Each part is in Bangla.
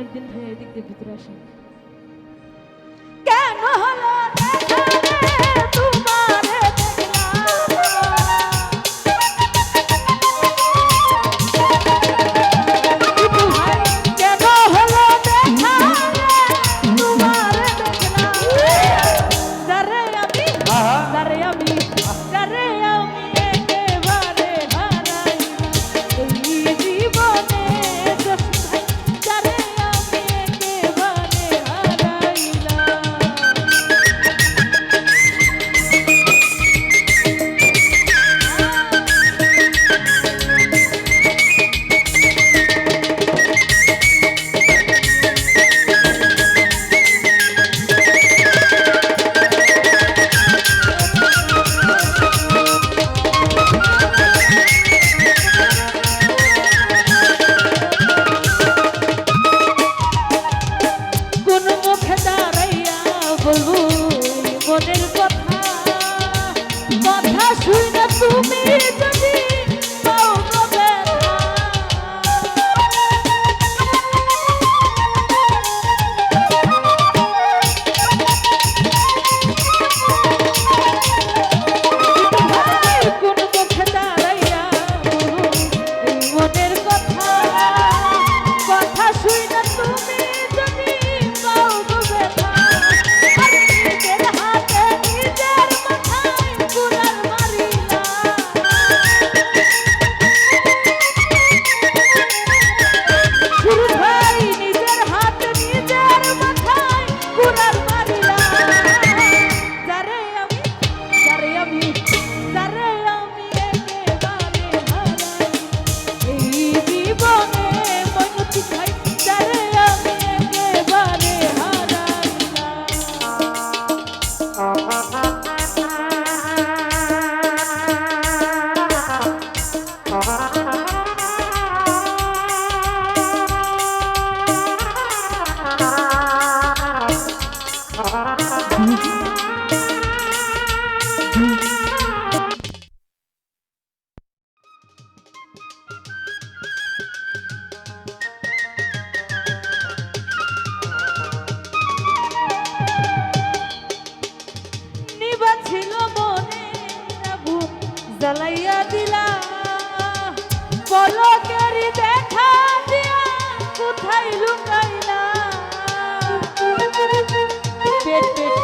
অনেকদিন হয়ে এদিক দিয়ে ভিতরে আসেন। কেন হলো জ্বালাইয়া দিলা পলকেরি দেখা দিয়া কোথায় লুকাইলা পেট পেট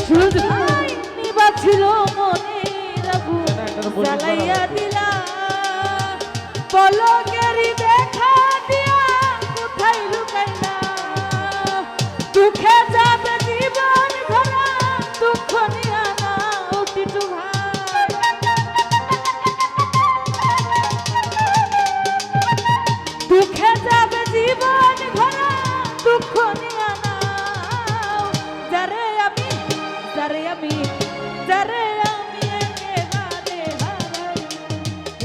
শুধু নিবা ছিল মনে রাবু জ্বালাইয়া দিলা পলকেরি দেখা দিয়া কোথায় লুকাইলা দুঃখে যাবে জীবন ভরা দুঃখ নিয়া না টিটু ভাই দুঃখে যাবে জীবন ভরা দুঃখ নিয়া না যারে আমি একেবারে হারাই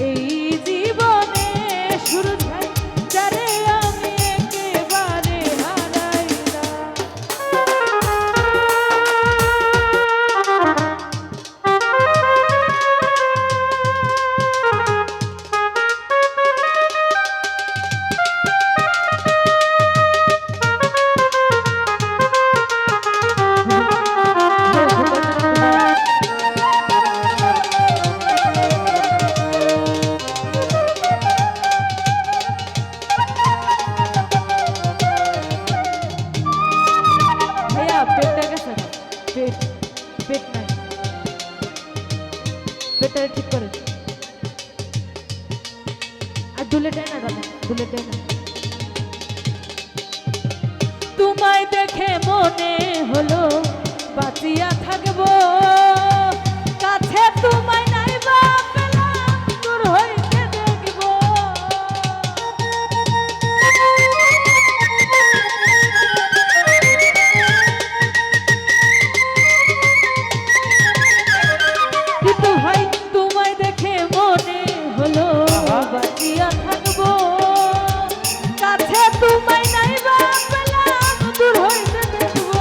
এই জীবনে শুরু যারে আমি একেবারে পেট নাই পেটটা ঠিক করে আর দুলে দেয় না দাদা দুলে দেয় না তোমায় দেখে মনে হলো বাঁচিয়া থাকবো কাছে তোমায় নাই বা পেলাম দূর হইতে দেখবো কিন্তু ভাই তোমায় দেখে মনে হলো বাঁচিয়া থাকবো কাছে তোমায় নাই বা পেলাম দূর হইতে দেখবো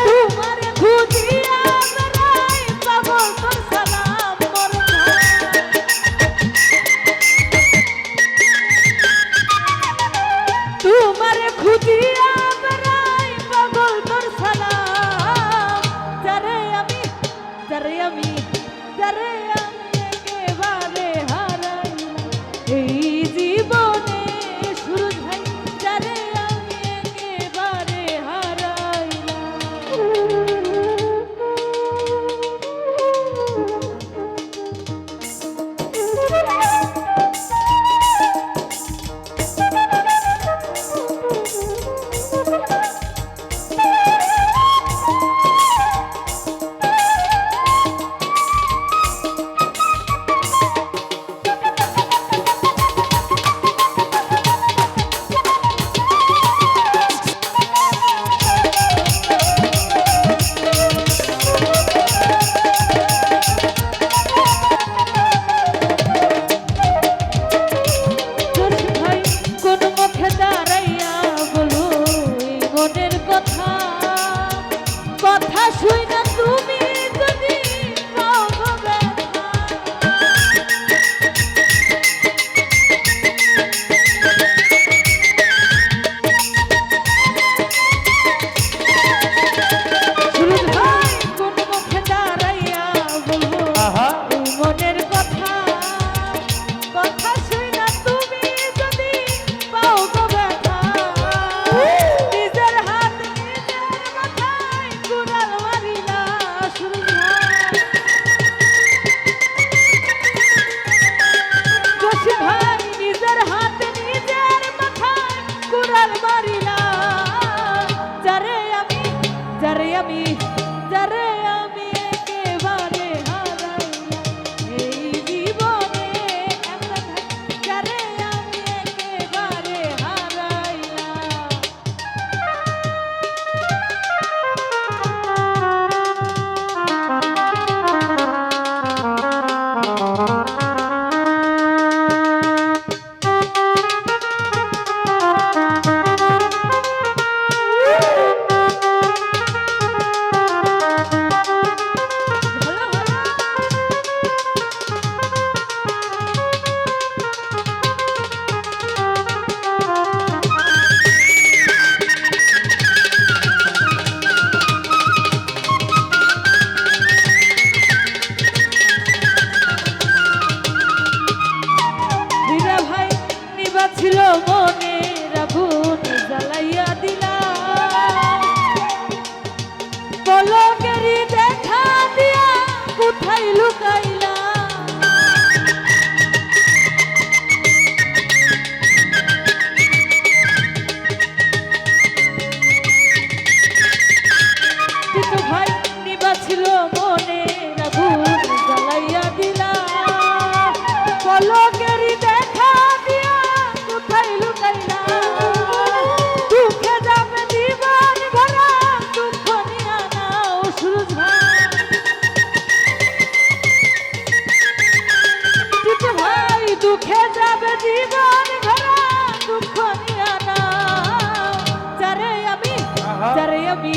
তোমারে খুঁজিয়া বেড়াই পাগল তোর নিবাছিল মনের আগুন জ্বালাইয়া দিলা পলকেরই দেখা দিয়া কোথায় লুকাইলা টিটু ভাই নিবাছিল মনের আগুন জ্বালাইয়া দিলা পলকেরই দেখা দিয়া কোথায় লুকাইলা দুঃখে যাবে জীবন ভরা দুঃখ নিয়া নাও সুরজ ভাই টিটু ভাই দুঃখে যাবে জীবন ভরা দুঃখ নিয়া নাও যারে আমি